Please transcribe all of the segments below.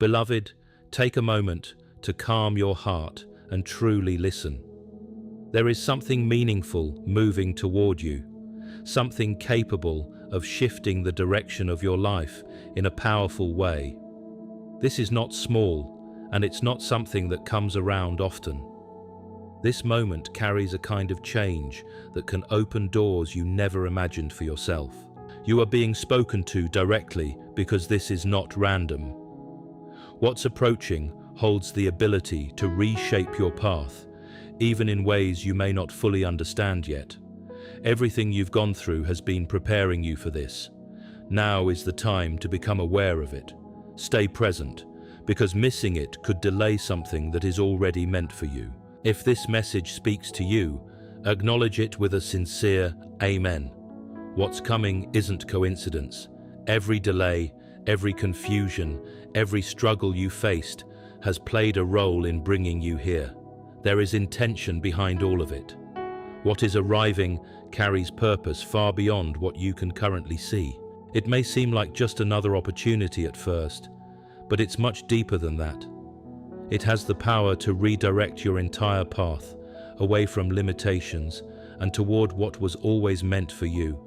Beloved, take a moment to calm your heart and truly listen. There is something meaningful moving toward you, something capable of shifting the direction of your life in a powerful way. This is not small, and it's not something that comes around often. This moment carries a kind of change that can open doors you never imagined for yourself. You are being spoken to directly because this is not random. What's approaching holds the ability to reshape your path, even in ways you may not fully understand yet. Everything you've gone through has been preparing you for this. Now is the time to become aware of it. Stay present, because missing it could delay something that is already meant for you. If this message speaks to you, acknowledge it with a sincere Amen. What's coming isn't coincidence. Every delay, every confusion, every struggle you faced has played a role in bringing you here. There is intention behind all of it. What is arriving carries purpose far beyond what you can currently see. It may seem like just another opportunity at first, but it's much deeper than that. It has the power to redirect your entire path away from limitations and toward what was always meant for you.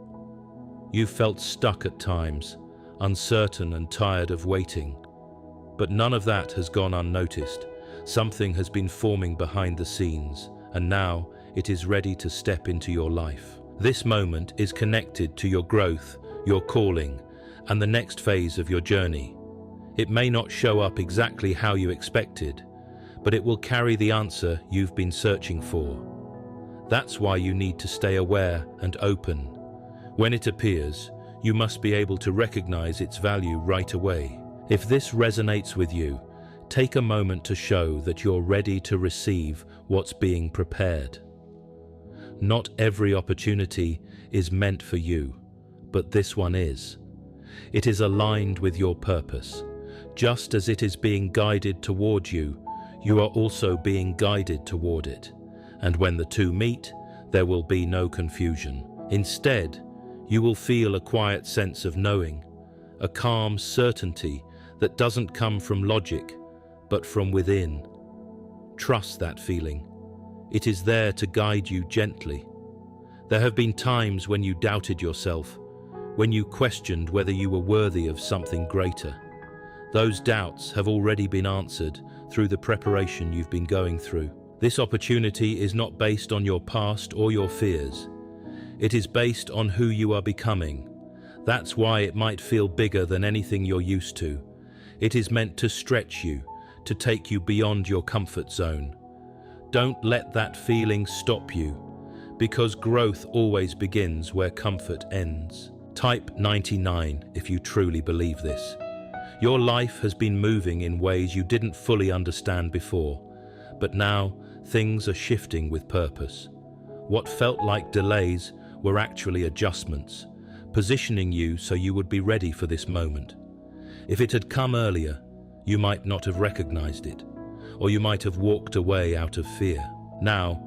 You've felt stuck at times, uncertain and tired of waiting. But none of that has gone unnoticed. Something has been forming behind the scenes, and now it is ready to step into your life. This moment is connected to your growth, your calling, and the next phase of your journey. It may not show up exactly how you expected, but it will carry the answer you've been searching for. That's why you need to stay aware and open. When it appears, you must be able to recognize its value right away. If this resonates with you, take a moment to show that you're ready to receive what's being prepared. Not every opportunity is meant for you, but this one is. It is aligned with your purpose. Just as it is being guided toward you, you are also being guided toward it. And when the two meet, there will be no confusion. Instead, you will feel a quiet sense of knowing, a calm certainty that doesn't come from logic, but from within. Trust that feeling. It is there to guide you gently. There have been times when you doubted yourself, when you questioned whether you were worthy of something greater. Those doubts have already been answered through the preparation you've been going through. This opportunity is not based on your past or your fears. It is based on who you are becoming. That's why it might feel bigger than anything you're used to. It is meant to stretch you, to take you beyond your comfort zone. Don't let that feeling stop you, because growth always begins where comfort ends. Type 99 if you truly believe this. Your life has been moving in ways you didn't fully understand before, but now things are shifting with purpose. What felt like delays were actually adjustments, positioning you so you would be ready for this moment. If it had come earlier, you might not have recognized it, or you might have walked away out of fear. Now,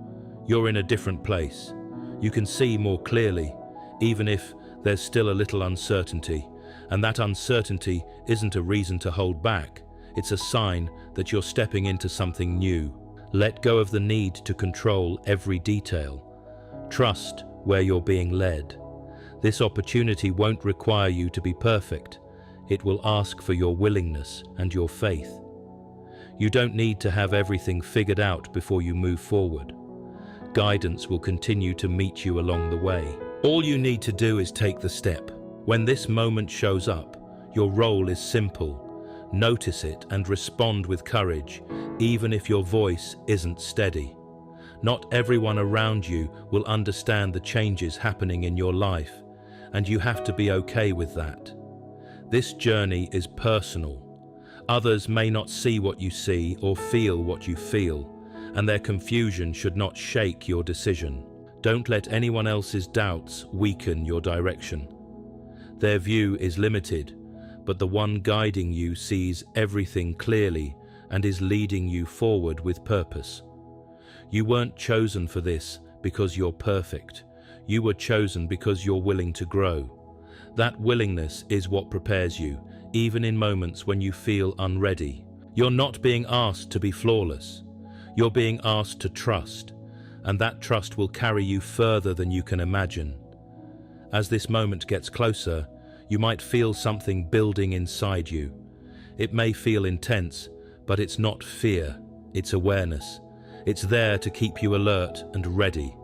you're in a different place. You can see more clearly, even if there's still a little uncertainty, and that uncertainty isn't a reason to hold back. It's a sign that you're stepping into something new. Let go of the need to control every detail. Trust where you're being led. This opportunity won't require you to be perfect. It will ask for your willingness and your faith. You don't need to have everything figured out before you move forward. Guidance will continue to meet you along the way. All you need to do is take the step. When this moment shows up, your role is simple. Notice it and respond with courage, even if your voice isn't steady. Not everyone around you will understand the changes happening in your life, and you have to be okay with that. This journey is personal. Others may not see what you see or feel what you feel, and their confusion should not shake your decision. Don't let anyone else's doubts weaken your direction. Their view is limited, but the one guiding you sees everything clearly and is leading you forward with purpose. You weren't chosen for this because you're perfect. You were chosen because you're willing to grow. That willingness is what prepares you, even in moments when you feel unready. You're not being asked to be flawless. You're being asked to trust, and that trust will carry you further than you can imagine. As this moment gets closer, you might feel something building inside you. It may feel intense, but it's not fear, it's awareness. It's there to keep you alert and ready.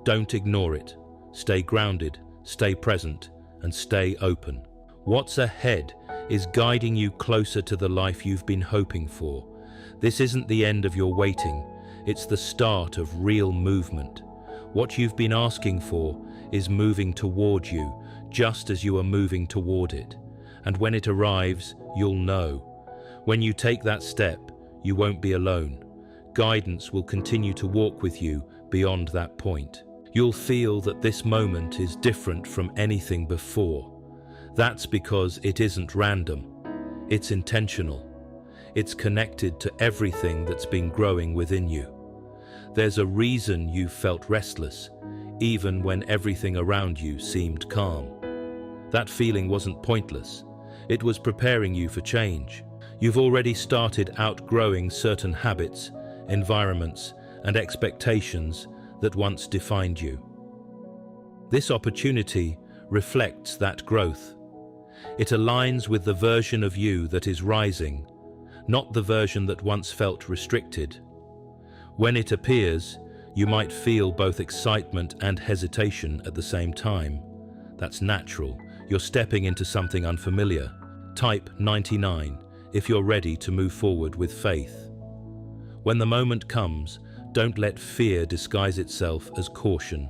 Don't ignore it. Stay grounded, stay present, and stay open. What's ahead is guiding you closer to the life you've been hoping for. This isn't the end of your waiting, it's the start of real movement. What you've been asking for is moving toward you, just as you are moving toward it. And when it arrives, you'll know. When you take that step, you won't be alone. Guidance will continue to walk with you beyond that point. You'll feel that this moment is different from anything before. That's because it isn't random. It's intentional. It's connected to everything that's been growing within you. There's a reason you've felt restless, even when everything around you seemed calm. That feeling wasn't pointless. It was preparing you for change. You've already started outgrowing certain habits, environments, and expectations that once defined you. This opportunity reflects that growth. It aligns with the version of you that is rising, not the version that once felt restricted. When it appears, you might feel both excitement and hesitation at the same time. That's natural. You're stepping into something unfamiliar. Type 99 if you're ready to move forward with faith. When the moment comes, don't let fear disguise itself as caution.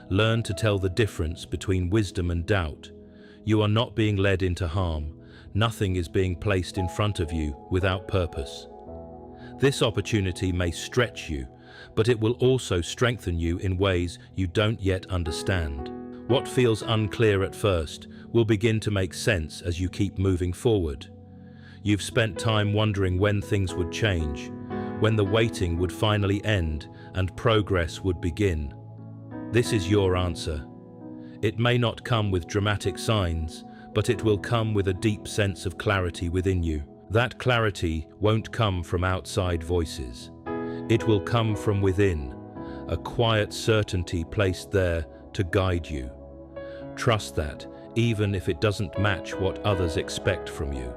Learn to tell the difference between wisdom and doubt. You are not being led into harm. Nothing is being placed in front of you without purpose. This opportunity may stretch you, but it will also strengthen you in ways you don't yet understand. What feels unclear at first will begin to make sense as you keep moving forward. You've spent time wondering when things would change, when the waiting would finally end and progress would begin. This is your answer. It may not come with dramatic signs, but it will come with a deep sense of clarity within you. That clarity won't come from outside voices. It will come from within, a quiet certainty placed there to guide you. Trust that, even if it doesn't match what others expect from you.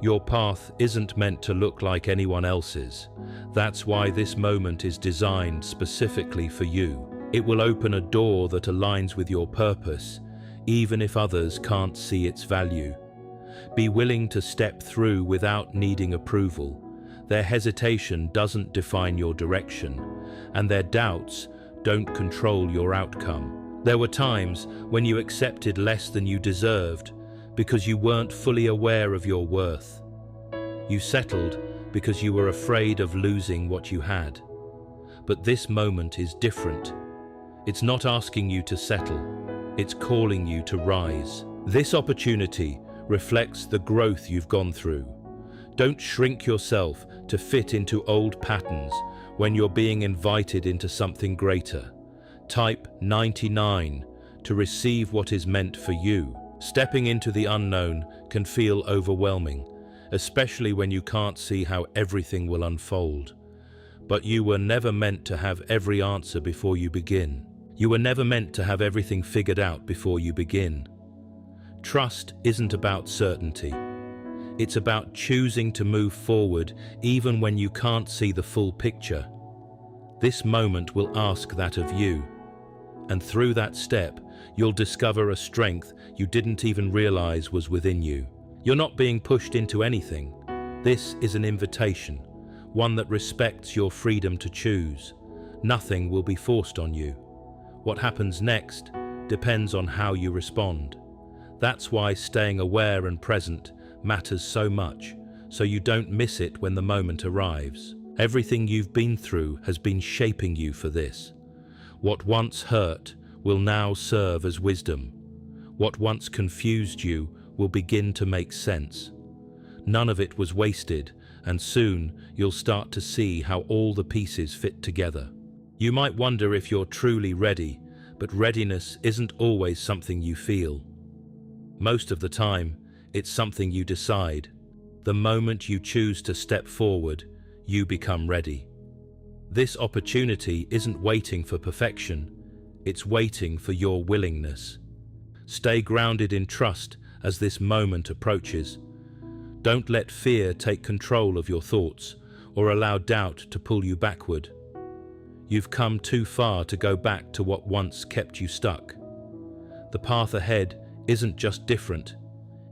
Your path isn't meant to look like anyone else's. That's why this moment is designed specifically for you. It will open a door that aligns with your purpose, even if others can't see its value. Be willing to step through without needing approval. Their hesitation doesn't define your direction, and their doubts don't control your outcome. There were times when you accepted less than you deserved because you weren't fully aware of your worth. You settled because you were afraid of losing what you had. But this moment is different. It's not asking you to settle, it's calling you to rise. This opportunity reflects the growth you've gone through. Don't shrink yourself to fit into old patterns when you're being invited into something greater. Type 99 to receive what is meant for you. Stepping into the unknown can feel overwhelming, especially when you can't see how everything will unfold. But you were never meant to have every answer before you begin. You were never meant to have everything figured out before you begin. Trust isn't about certainty. It's about choosing to move forward even when you can't see the full picture. This moment will ask that of you. And through that step, you'll discover a strength you didn't even realize was within you. You're not being pushed into anything. This is an invitation, one that respects your freedom to choose. Nothing will be forced on you. What happens next depends on how you respond. That's why staying aware and present matters so much, so you don't miss it when the moment arrives. Everything you've been through has been shaping you for this. What once hurt will now serve as wisdom. What once confused you will begin to make sense. None of it was wasted, and soon you'll start to see how all the pieces fit together. You might wonder if you're truly ready, but readiness isn't always something you feel. Most of the time, it's something you decide. The moment you choose to step forward, you become ready. This opportunity isn't waiting for perfection, it's waiting for your willingness. Stay grounded in trust as this moment approaches. Don't let fear take control of your thoughts or allow doubt to pull you backward. You've come too far to go back to what once kept you stuck. The path ahead isn't just different,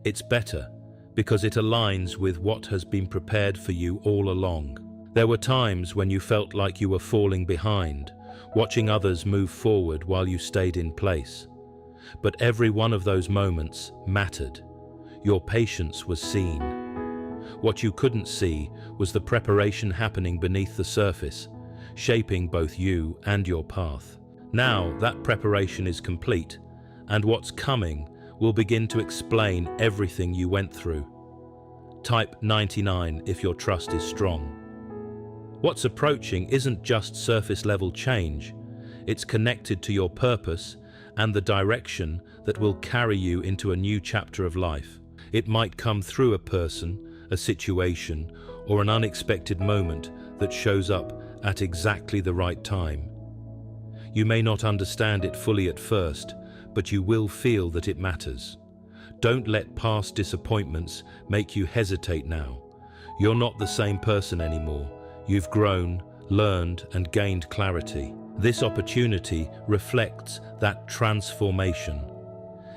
it's better, because it aligns with what has been prepared for you all along. There were times when you felt like you were falling behind, watching others move forward while you stayed in place. But every one of those moments mattered. Your patience was seen. What you couldn't see was the preparation happening beneath the surface, shaping both you and your path. Now that preparation is complete, and what's coming will begin to explain everything you went through. Type 99 if your trust is strong. What's approaching isn't just surface-level change, it's connected to your purpose and the direction that will carry you into a new chapter of life. It might come through a person, a situation, or an unexpected moment that shows up at exactly the right time. You may not understand it fully at first, but you will feel that it matters. Don't let past disappointments make you hesitate now. You're not the same person anymore. You've grown, learned, and gained clarity. This opportunity reflects that transformation.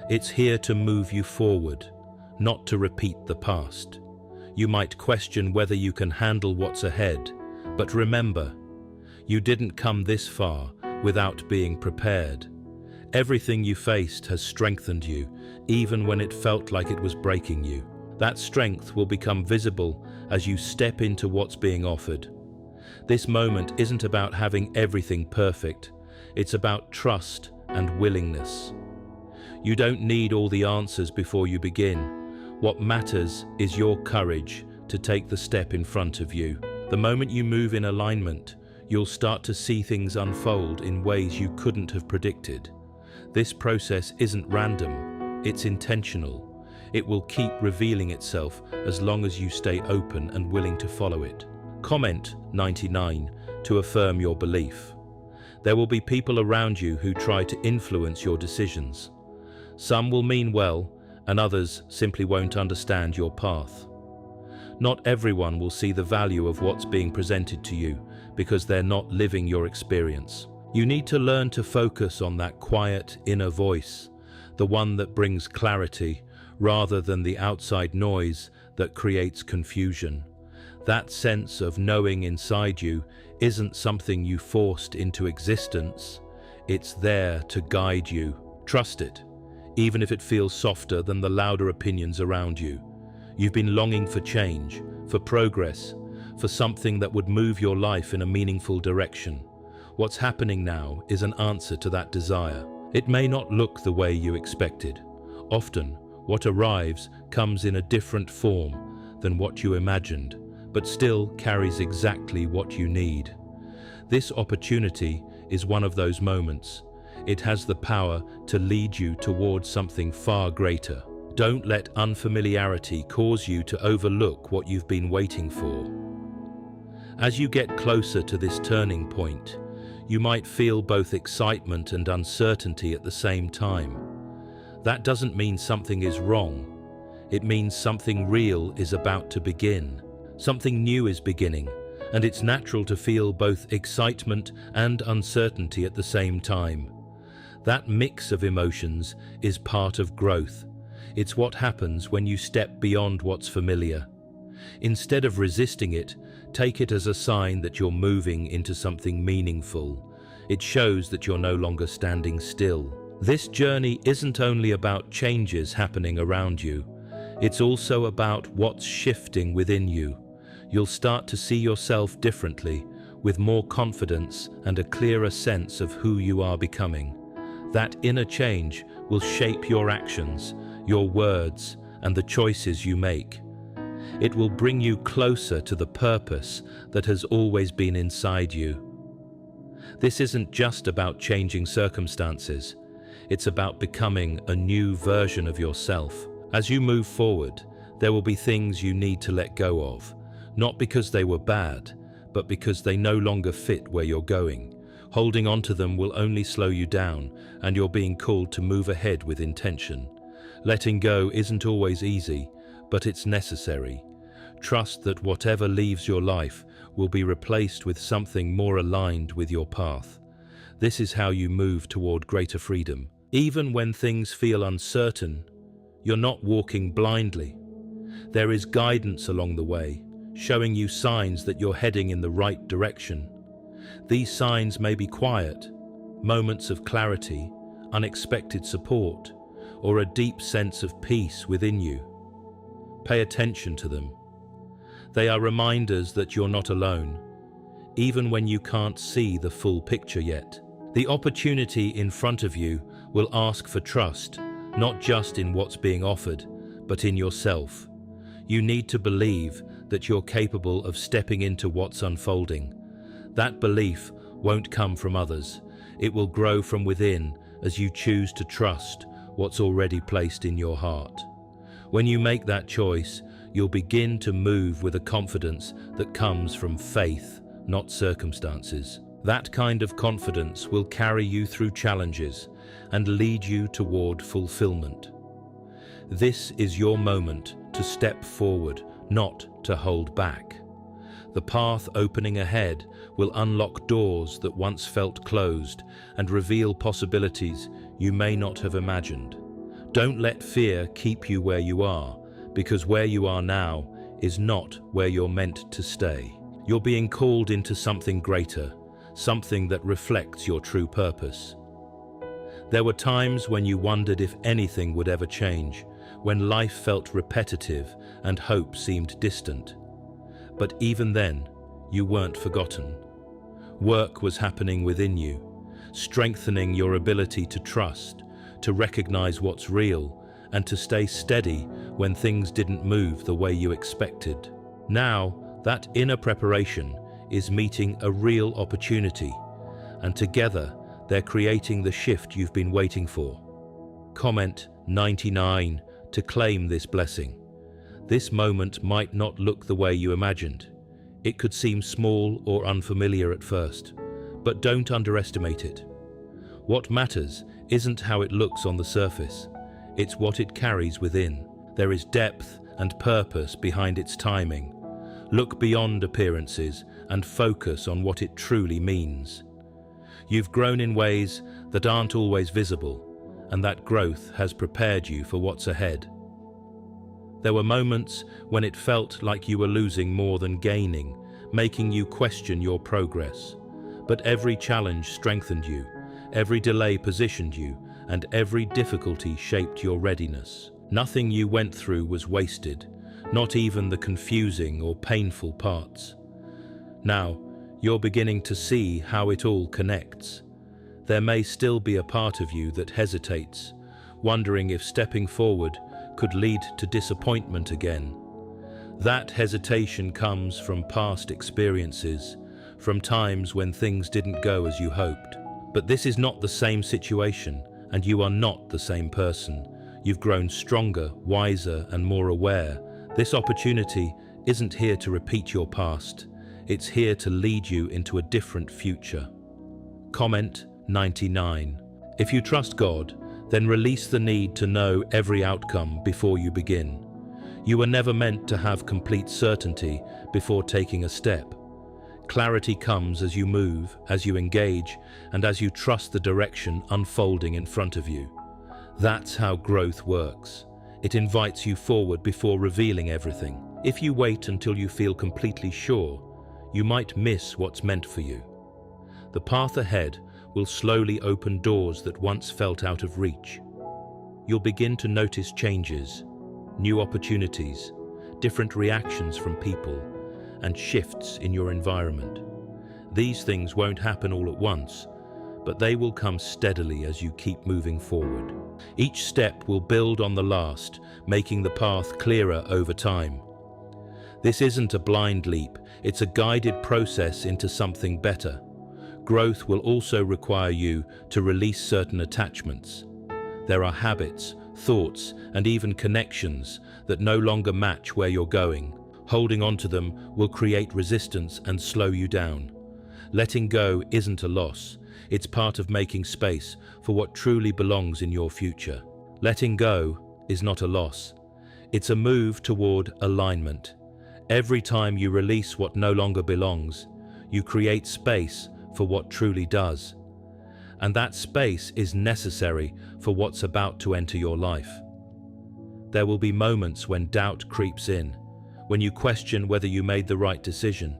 It's here to move you forward, not to repeat the past. You might question whether you can handle what's ahead, but remember, you didn't come this far without being prepared. Everything you faced has strengthened you, even when it felt like it was breaking you. That strength will become visible as you step into what's being offered. This moment isn't about having everything perfect, it's about trust and willingness. You don't need all the answers before you begin. What matters is your courage to take the step in front of you. The moment you move in alignment, you'll start to see things unfold in ways you couldn't have predicted. This process isn't random, it's intentional. It will keep revealing itself as long as you stay open and willing to follow it. Comment 99 to affirm your belief. There will be people around you who try to influence your decisions. Some will mean well, and others simply won't understand your path. Not everyone will see the value of what's being presented to you because they're not living your experience. You need to learn to focus on that quiet inner voice, the one that brings clarity rather than the outside noise that creates confusion. That sense of knowing inside you isn't something you forced into existence. It's there to guide you. Trust it, even if it feels softer than the louder opinions around you. You've been longing for change, for progress, for something that would move your life in a meaningful direction. What's happening now is an answer to that desire. It may not look the way you expected. Often, what arrives comes in a different form than what you imagined, but still carries exactly what you need. This opportunity is one of those moments. It has the power to lead you towards something far greater. Don't let unfamiliarity cause you to overlook what you've been waiting for. As you get closer to this turning point, you might feel both excitement and uncertainty at the same time. That doesn't mean something is wrong. It means something real is about to begin. Something new is beginning, and it's natural to feel both excitement and uncertainty at the same time. That mix of emotions is part of growth. It's what happens when you step beyond what's familiar. Instead of resisting it, take it as a sign that you're moving into something meaningful. It shows that you're no longer standing still. This journey isn't only about changes happening around you, it's also about what's shifting within you. You'll start to see yourself differently, with more confidence and a clearer sense of who you are becoming. That inner change will shape your actions, your words, and the choices you make. It will bring you closer to the purpose that has always been inside you. This isn't just about changing circumstances. It's about becoming a new version of yourself, As you move forward, there will be things you need to let go of, not because they were bad, but because they no longer fit where you're going. Holding on to them will only slow you down, and you're being called to move ahead with intention. Letting go isn't always easy, but it's necessary. Trust that whatever leaves your life will be replaced with something more aligned with your path. This is how you move toward greater freedom. Even when things feel uncertain, you're not walking blindly. There is guidance along the way, showing you signs that you're heading in the right direction. These signs may be quiet, moments of clarity, unexpected support, or a deep sense of peace within you. Pay attention to them. They are reminders that you're not alone, even when you can't see the full picture yet. The opportunity in front of you will ask for trust, not just in what's being offered, but in yourself. You need to believe that you're capable of stepping into what's unfolding. That belief won't come from others. It will grow from within as you choose to trust what's already placed in your heart. When you make that choice, you'll begin to move with a confidence that comes from faith, not circumstances. That kind of confidence will carry you through challenges and lead you toward fulfillment. This is your moment to step forward, not to hold back. The path opening ahead will unlock doors that once felt closed and reveal possibilities you may not have imagined. Don't let fear keep you where you are, because where you are now is not where you're meant to stay. You're being called into something greater, something that reflects your true purpose. There were times when you wondered if anything would ever change, when life felt repetitive and hope seemed distant. But even then, you weren't forgotten. Work was happening within you, strengthening your ability to trust, to recognize what's real, and to stay steady when things didn't move the way you expected. Now, that inner preparation is meeting a real opportunity, and together they're creating the shift you've been waiting for. Comment 99 to claim this blessing. This moment might not look the way you imagined. It could seem small or unfamiliar at first, but don't underestimate it. What matters isn't how it looks on the surface, it's what it carries within. There is depth and purpose behind its timing. Look beyond appearances and focus on what it truly means. You've grown in ways that aren't always visible, and that growth has prepared you for what's ahead. There were moments when it felt like you were losing more than gaining, making you question your progress. But every challenge strengthened you, every delay positioned you, and every difficulty shaped your readiness. Nothing you went through was wasted, not even the confusing or painful parts. Now, you're beginning to see how it all connects. There may still be a part of you that hesitates, wondering if stepping forward could lead to disappointment again. That hesitation comes from past experiences, from times when things didn't go as you hoped. But this is not the same situation, and you are not the same person. You've grown stronger, wiser, and more aware. This opportunity isn't here to repeat your past. It's here to lead you into a different future. Comment 99. If you trust God, then release the need to know every outcome before you begin. You were never meant to have complete certainty before taking a step. Clarity comes as you move, as you engage, and as you trust the direction unfolding in front of you. That's how growth works. It invites you forward before revealing everything. If you wait until you feel completely sure, you might miss what's meant for you. The path ahead will slowly open doors that once felt out of reach. You'll begin to notice changes, new opportunities, different reactions from people, and shifts in your environment. These things won't happen all at once, but they will come steadily as you keep moving forward. Each step will build on the last, making the path clearer over time. This isn't a blind leap, it's a guided process into something better. Growth will also require you to release certain attachments. There are habits, thoughts, and even connections that no longer match where you're going. Holding onto them will create resistance and slow you down. Letting go isn't a loss. It's part of making space for what truly belongs in your future. Letting go is not a loss. It's a move toward alignment. Every time you release what no longer belongs, you create space for what truly does. And that space is necessary for what's about to enter your life. There will be moments when doubt creeps in, when you question whether you made the right decision.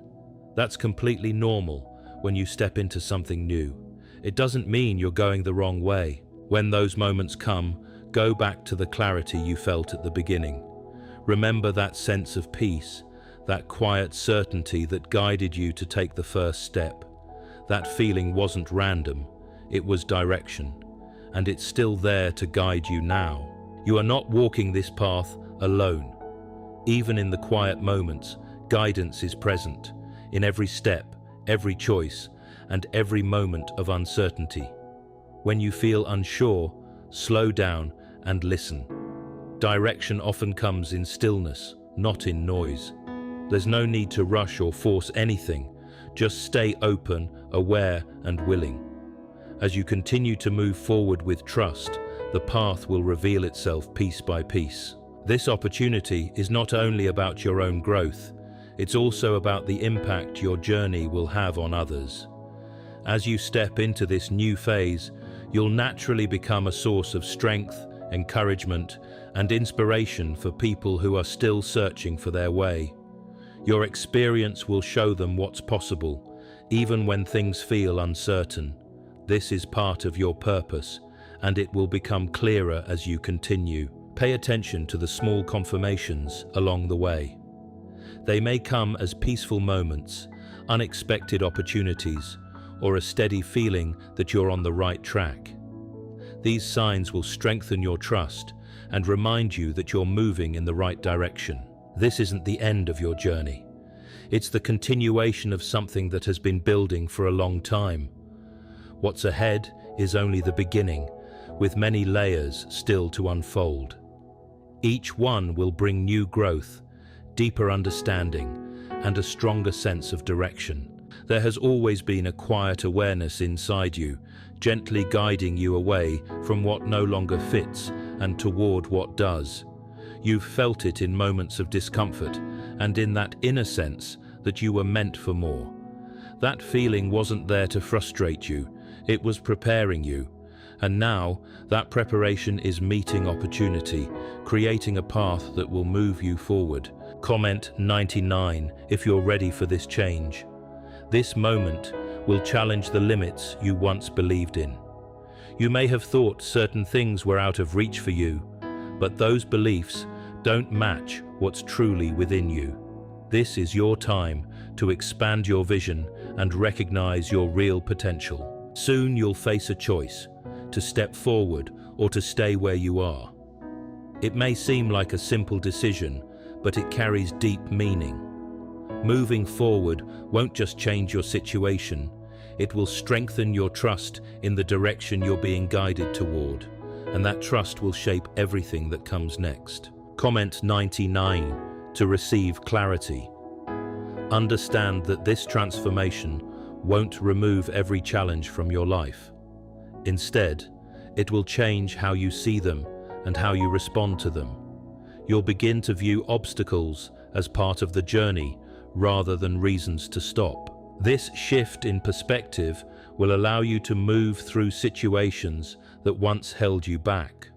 That's completely normal when you step into something new. It doesn't mean you're going the wrong way. When those moments come, go back to the clarity you felt at the beginning. Remember that sense of peace, that quiet certainty that guided you to take the first step. That feeling wasn't random, it was direction, and it's still there to guide you now. You are not walking this path alone. Even in the quiet moments, guidance is present, in every step, every choice, and every moment of uncertainty. When you feel unsure, slow down and listen. Direction often comes in stillness, not in noise. There's no need to rush or force anything. Just stay open, aware, and willing. As you continue to move forward with trust, the path will reveal itself piece by piece. This opportunity is not only about your own growth, it's also about the impact your journey will have on others. As you step into this new phase, you'll naturally become a source of strength, encouragement, and inspiration for people who are still searching for their way. Your experience will show them what's possible, even when things feel uncertain. This is part of your purpose, and it will become clearer as you continue. Pay attention to the small confirmations along the way. They may come as peaceful moments, unexpected opportunities, or a steady feeling that you're on the right track. These signs will strengthen your trust and remind you that you're moving in the right direction. This isn't the end of your journey. It's the continuation of something that has been building for a long time. What's ahead is only the beginning, with many layers still to unfold. Each one will bring new growth, deeper understanding, and a stronger sense of direction. There has always been a quiet awareness inside you, gently guiding you away from what no longer fits and toward what does. You've felt it in moments of discomfort and in that inner sense that you were meant for more. That feeling wasn't there to frustrate you, it was preparing you. And now, that preparation is meeting opportunity, creating a path that will move you forward. Comment 99 if you're ready for this change. This moment will challenge the limits you once believed in. You may have thought certain things were out of reach for you, but those beliefs don't match what's truly within you. This is your time to expand your vision and recognize your real potential. Soon you'll face a choice, to step forward or to stay where you are. It may seem like a simple decision, but it carries deep meaning. Moving forward won't just change your situation, it will strengthen your trust in the direction you're being guided toward, and that trust will shape everything that comes next. Comment 99 to receive clarity. Understand that this transformation won't remove every challenge from your life. Instead, it will change how you see them and how you respond to them. You'll begin to view obstacles as part of the journey rather than reasons to stop. This shift in perspective will allow you to move through situations that once held you back.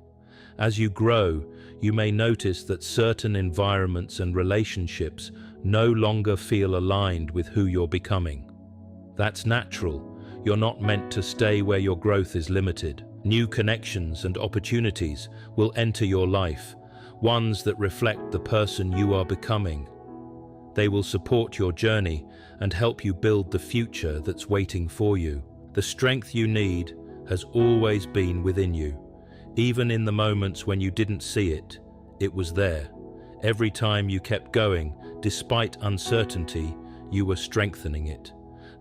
As you grow, you may notice that certain environments and relationships no longer feel aligned with who you're becoming. That's natural. You're not meant to stay where your growth is limited. New connections and opportunities will enter your life, ones that reflect the person you are becoming. They will support your journey and help you build the future that's waiting for you. The strength you need has always been within you. Even in the moments when you didn't see it, it was there. Every time you kept going, despite uncertainty, you were strengthening it.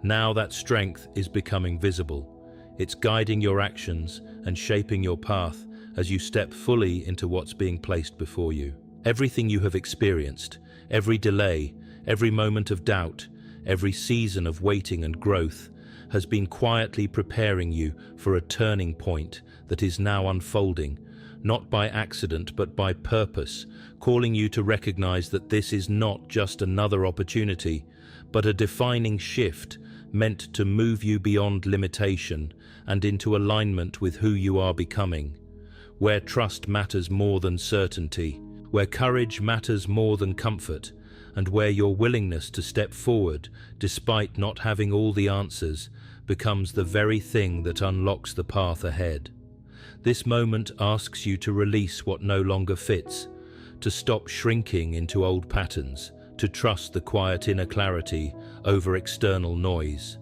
Now that strength is becoming visible. It's guiding your actions and shaping your path as you step fully into what's being placed before you. Everything you have experienced, every delay, every moment of doubt, every season of waiting and growth has been quietly preparing you for a turning point that is now unfolding, not by accident but by purpose, calling you to recognize that this is not just another opportunity, but a defining shift meant to move you beyond limitation and into alignment with who you are becoming, where trust matters more than certainty, where courage matters more than comfort, and where your willingness to step forward, despite not having all the answers, becomes the very thing that unlocks the path ahead. This moment asks you to release what no longer fits, to stop shrinking into old patterns, to trust the quiet inner clarity over external noise.